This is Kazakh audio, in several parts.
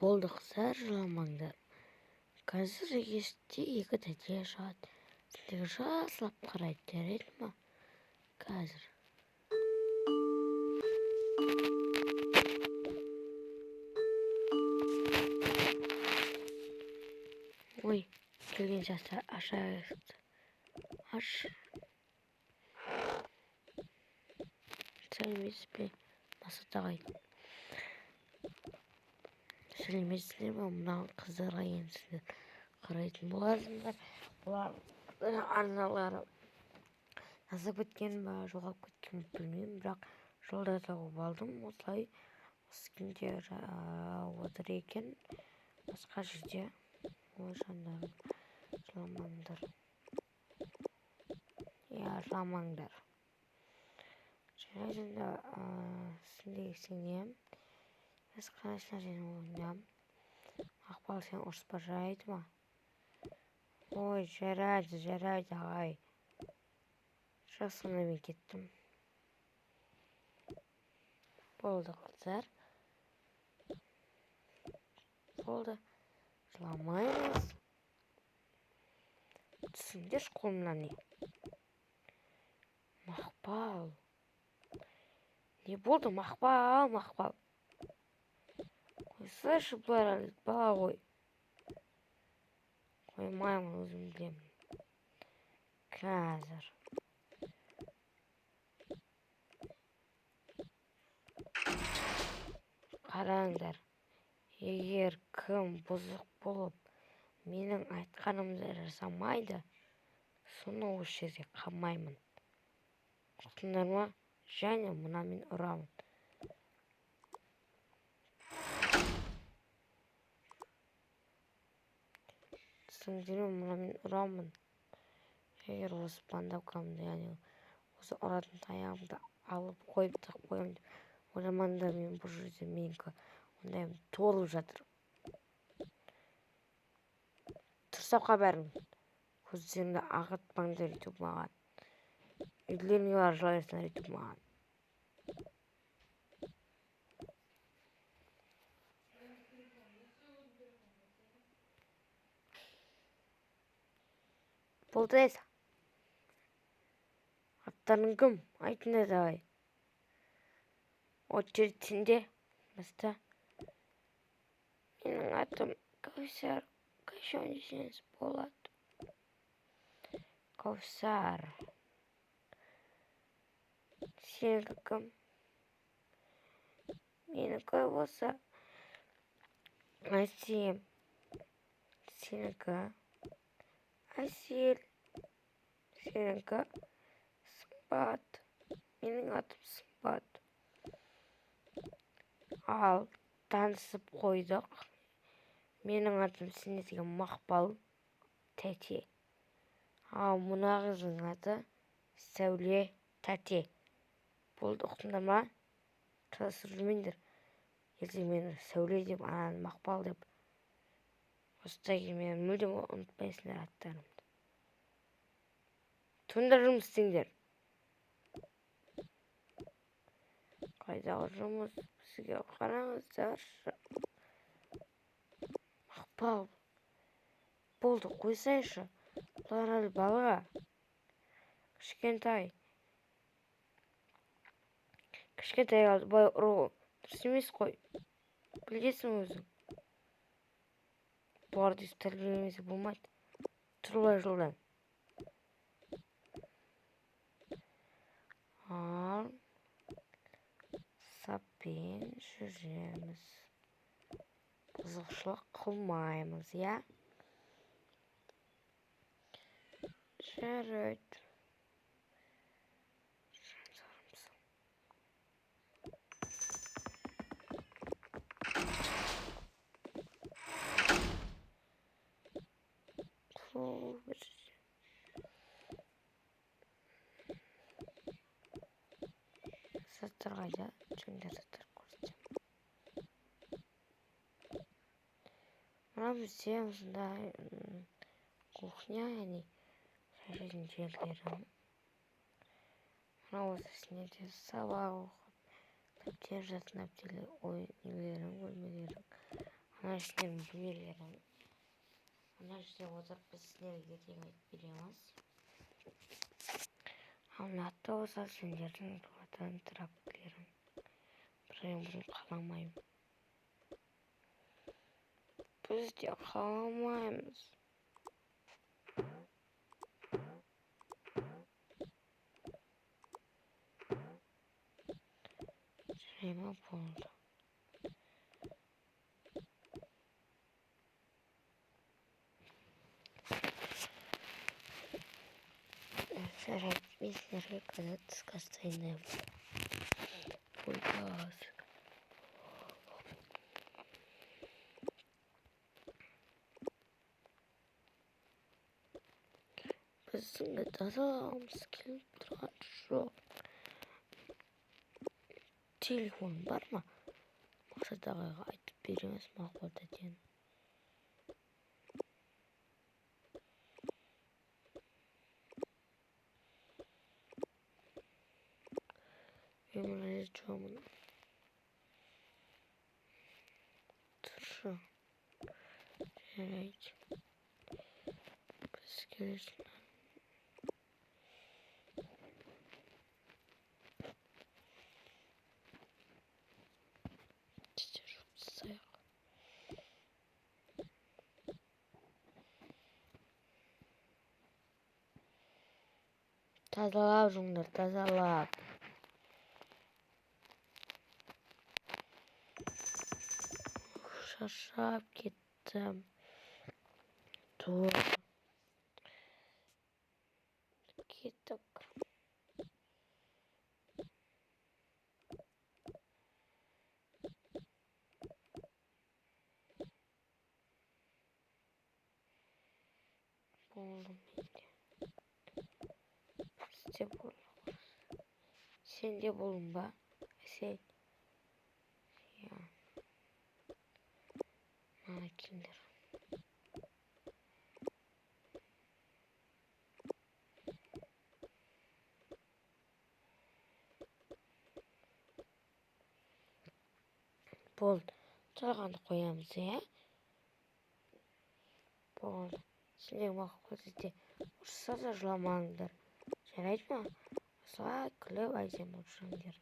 Болды қыздар, жыламаңдар. Қазір есікте 2 тәте шығады. Сіздерге жақсылап қарайды, жарайды ма? Қазір. Ой, келген жастар аша есікті. Аш. Сәлеметсіз бе, Масат ағай? Сәлеметсіздер ме? Мына қыздарға енді сіздер қарайтын боласыңдар. Бұлар арналары жазып кеткен ба, жоғалып кеткен ба білмеймін, бірақ жолда тауып алдым. Осылай осы күнде отыр екен. Басқа жерде. Ой, жандарым, жыламаңдар. Я, жыламаңдар. Жарайды, сендегі сенем. Біз қанашына және ойнам. Ақбал сен ұрыспа, жарайды ма? Ой, жарайды ағай. Жақсында мен кеттім. Болды қыздар. Болды. Жыламаймыз. Түсіңдер қолымнан не? Мақпал. Не болды, Мақпал? Қойсайшы бұлар бала ғой. Қоймаймын, өзім білемін. Қазір. Қараңдар. Егер кім бұзық болып менің айтқанымды жасамайды, соны осы жерде қалмаймын. Ұқтыңдар ма? Және мына мен ұрамын. Түсіңдер ме, мына мен ұрамын. Егер осы бандавкамды, яғни осы ұратын таяғымды алып қойып тақ қоямын деп ойламаңдар, мен бұл жерде менікі ондайым толып жатыр. Тұрсапқа бәрің. Көздеріңді ағытпаңдар өйтіп маған. Үйлеріңе бар жылайсыңдар өйтіп маған. Болды esa. Аттарың кім? Айтыңдар давай. Очередьінде. Баста. Менің атым Кәусар. Қашан десеңіз болады. Кәусар. Сенікі кім? Менікі болса Әсем. Сенікі Әсел. Сенікі Сымбат. Менің атым Сымбат. Ал танысып қойдық. Менің атым сендерге Мақпал тәте. Ал мына қыздың аты Сәуле тәте. Болды, ұқтыңдар ма? Қаласып жүрмеңдер. Ертең мені Сәуле деп, ананы Мақпал деп. Осыдай келмеген мүлдем ұмытпайсыңдар аттарымды. Тұндар жұмыс істеңдер. Қайдағы жұмыс? Бізге қараңыздаршы. Мақпал. Болды, қойсайшы. Бұлар әлі бала. Кішкентай. Кішкентай қалды бай ұру. Дұрыс емес қой. Білесің өзің. Бұларды естіп тәрбиелемесе болмайды. Тұрбай жолдан. Ал саппен жүреміз. Бұзықшылық қылмаймыз, я? Жарайды. Заттар қайда? Жүңдер заттар көрсетем. Мына бізде осындай кухня, яғни шашатын жерлерім. Мына осысында де сабақ оқып, кітаптер жатын әптелер, ойын үйлерім, бөлмелерім. Ана Ana işlerin bilmelerim. Ana işte oturup biz sizlerге tek aytып beremiz. Hatta olsa senlerden buradan tıraplarım. Buraya kalamayım. Biz de kalamayız. Şuraya buldu. Şöyle bizlere kadar tıskastayım. Buyaz. Bizim de tazamız gelip duran şu telefon var mı? Maqsaddaga aytib beramiz ma'qul degan. Ömrüne çoğumun tırşı. Evet. Biz gelişine. Çiçeğim sayı. Tazalab junglar, tazalab. Şaşap gittim. Dur. Gittik. Buldum şimdi. Size buldum. Sen de bulun ba. Şey. Ya. Makindir. Болды. Тұрғанды қоямыз, ya. Болды. Сендер мақұл кезде ұрысса да жыламаңдар. Жарайды ма? Осылай күліп әдемі отырыңдар.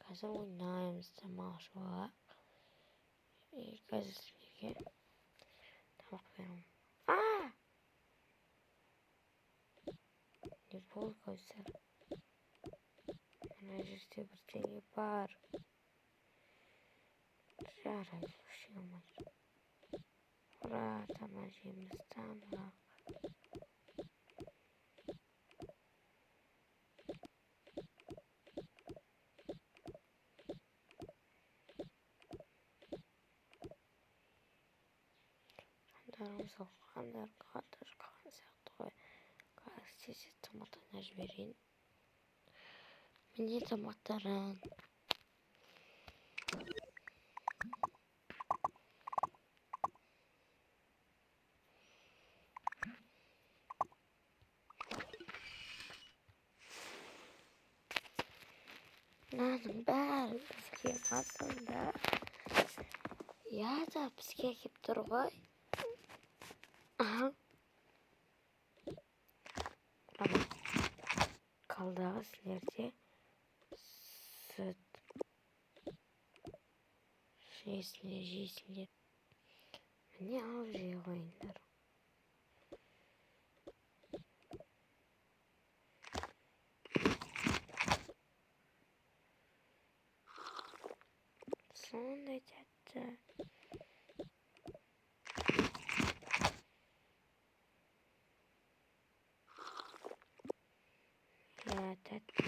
Қазір ойнаймыз тамақ. Қазір сіздерге тамақ беремін. Не болды көздер? Мына жерде бірдеңе бар. Жарайды, ештеңе болмайды. Ура, тамақ жейміз, тамақ. Жандарымыз қандар қан сияқты ғой. Қазір тез тамақтана жіберейін. Міне тамақтарың. Мынаның бәрі бізге масында. Я да бізге келіп тұр ғой. Қалдағы сілерде сүт жейсіңдер. Міне алып жей қойыңдар. Сондай тәтті. Я тәтті.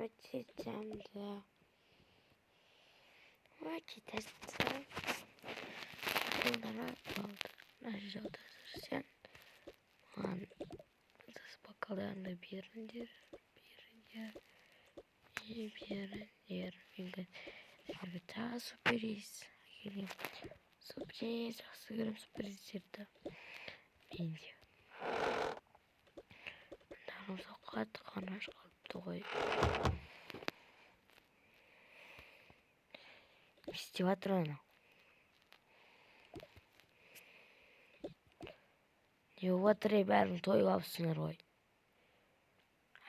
Өте дәмді. Өте тәтті. Қолдара болды. Мына жерде жүрсен, маған сіз бокалдарыңды беріңдер. Мен сіздерге тағы су берейіз. келем. Сюрприз, жақсы көрем сюрприздерді. Менде. Мындағы қатты қанаш қалыпты ғой. Не істеп жатыр ана? Не болып жатыр, бәрің тойып алыпсыңдар ғой.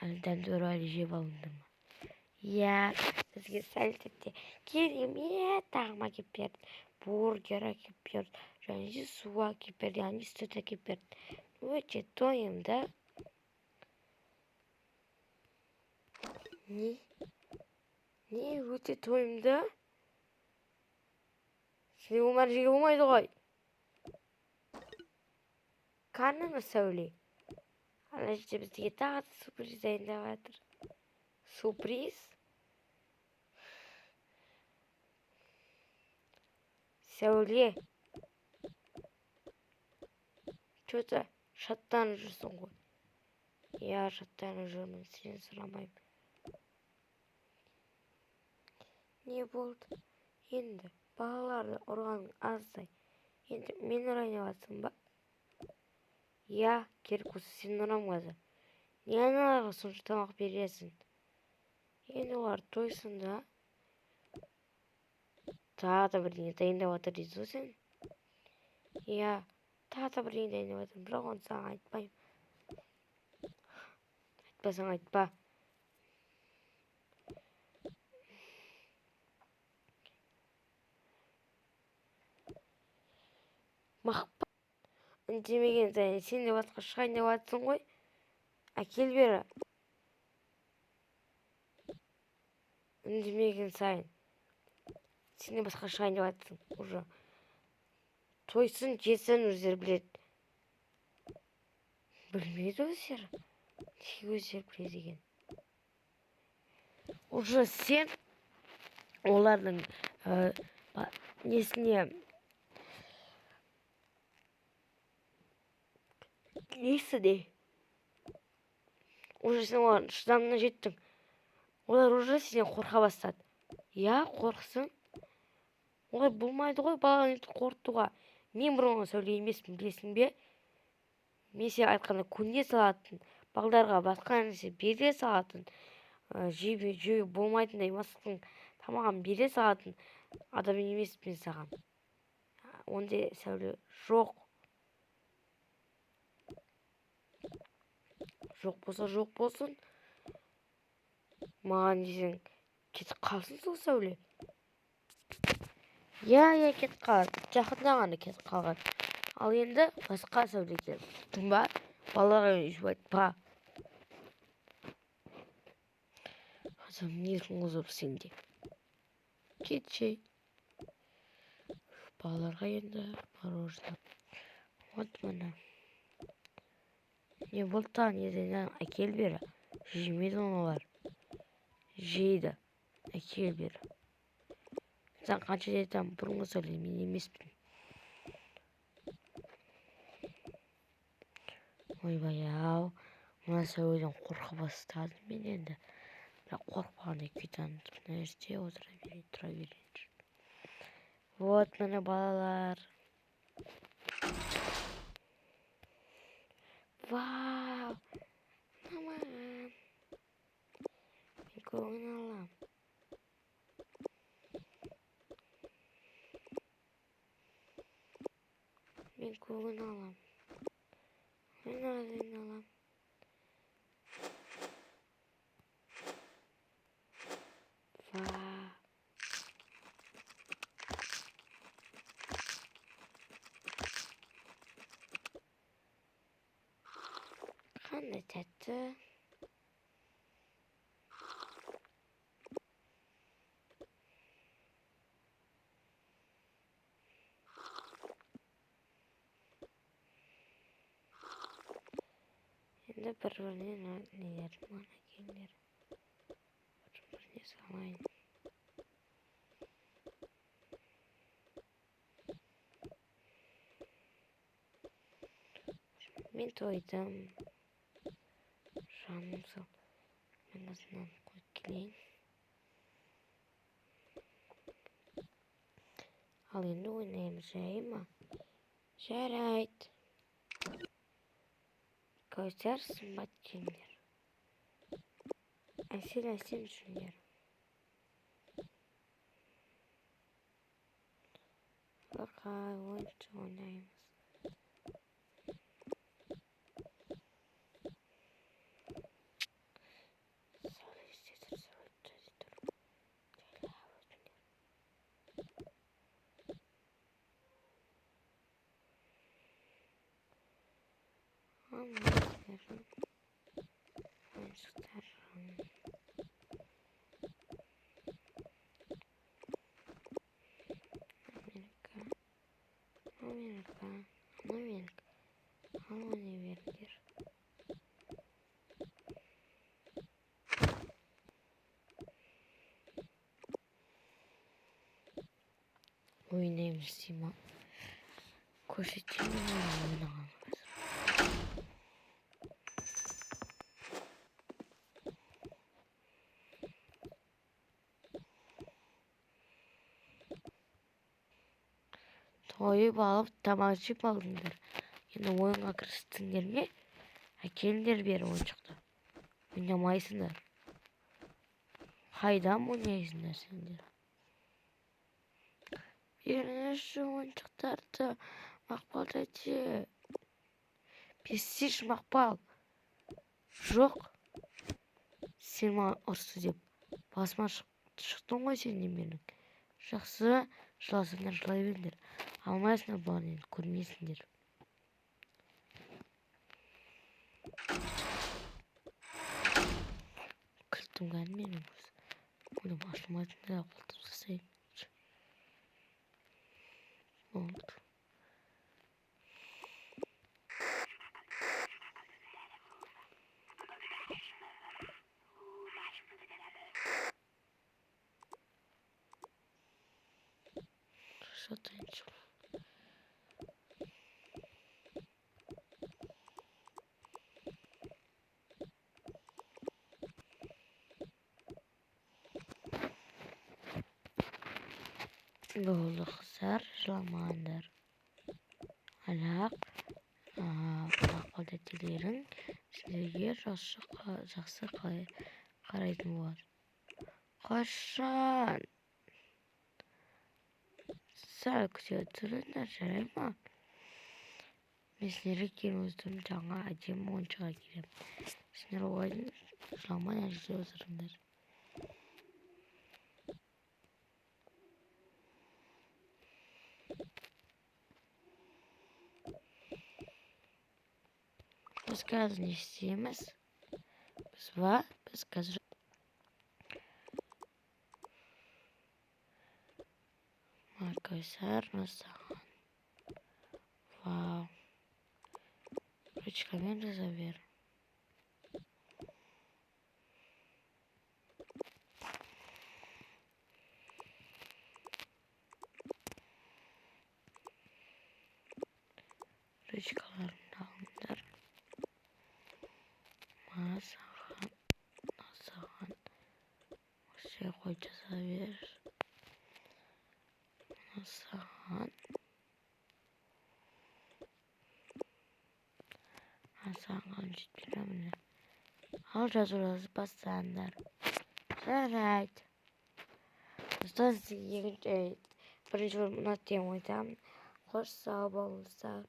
Әлі дәмді бір әлі жеп алыңдар ма? Иә, бізге сәлдетте керемет тағам әкеп берді. Бургер әкеп берді, және су әкеп берді, және сүт әкеп берді. Өте тойымды. Не өте тойымды? Сені өмір жеге болмайды ғой. Қаныңыз Сәуле. Алайда бізге тағы да сюрприз дайындап жатыр. Сюрприз? Сәуле. Что-то шаттанып жүрсің ғой. Я шаттанып жүрмін, сені сұрамаймын. Не болды? Енді балаларды ұрғаның аздай. Енді мен ұрайын жатсың ба? Я, керек болса сен ұрамғазы. Не аналарға сонша тамақ бересің? Енді олар тойсын да. Тағы да бірдеңе дайындап жатыр дейсіз ғой сен? Я, тағы да бірдеңе дайындап жатырмын, бірақ оны саған айтпаймын. Айтпасаң айтпа. Мақпа. Үндемеген сайын сен де басқа шығайын деп жатсың ғой. Әкел бері. Үндемеген сайын сен де басқа шығайын деп жатсың. Уже тойсын, жесін өздері біледі. Білмейді өздері. Не өздері біледі екен. Уже сен олардың несіне несі де? Уже сен олардың шыдамына жеттің. Олар уже сенен қорқа бастады. Я, қорқсын. Олай болмайды ғой баланы қорқытуға. Мен бұрынғы Сәуле емеспін, білесің бе? Мен сен айтқанда көне салатын, балдарға басқа нәрсе бере салатын, жеуге болмайтындай мысықтың тамағын бере салатын адам емеспін саған. Ондай Сәуле жоқ. Жоқ болса жоқ болсын. Маған десең кетіп қалсын сол Сәуле. Я, кетіп қалады. Жақында ғана кетіп қалған. Ал енді басқа Сәуле келіп. Тұн ба? Балаларға өйтіп айтпа. Адам несін қозып сенде. Кетші. Балаларға енді мороженое. Вот мына. Не болды тағы неден әкел бері. Жемейді олар. Жейді. Әкел бері. Сен қанша айтамын, бұрынғы Сәуле мен емеспін. Ойбай-ау, мына Сәуледен қорқа бастадым мен енді. Бірақ қорқпағандай күй танытып, мына жерде тұра берейінші. Вот міне балалар. Вау! Маман! Мен көңін алам. Мен көңін алам. Мен алам. Вау! Қандай тәтті. Енді бір-бірінен нелерім ғана келдер. Бір-біріне салайын. Мен тойдым. Жаным сол. Мен азынан қойып келейін. Al endi oynaymiz, jaraymi? Jarayt. Koysar sımbatçinler. Asil düşünler. Bakay oyuncu oynayımız. Anlıyorum. Oyuncularım. Amerika. Almanya verilir. Oynaymış Sima. Koşacağım oynayalım. Toyu bağlayıp tabancı bağlıdır. Yine oyuna kırıştın gelme. Kendileri bir oyun çıktı. Oynamayısınlar. Hayda mı oynaysınlar şimdi? Birine şu oyun çıkarttı. Makbaldacı. Pisiş makbal. Yok. Sima orası deyip. Basma çıktın mı senin benim? Жақсы жыласыңдар жылай беріңдер. Алмайсыңдар бұны енді көрмейсіңдер. Кілтім кәдім менің өзі. Оны ашылмайтын да қолтып жасаймын. Болды. Satayım. Болды қыздар, жыламаңдар. Алақ, мақалдателерің сіздерге жақсы қарайтын болады. Қашан? Сәл күте тұрыңдар, жарай ма? Мен сіздерге кейін өздерім жаңа әдемі ойыншыға келемін. Сіздер ойын жыламай әжде отырыңдар. Biz қазір не істейміз? Біз қазір Маркойсар насаған. Вау. Ручкамен жаза бер. Ручкаларымды алыңдар. Насаған. Осы қой жаза бер. Насаған. Насаған жетпеймін. Ал жазуыңызды бастаңдар. Жарайды. Достар, сізге бірінші бөлім ұнады деп ойлаймын. Қош сау болыңыздар.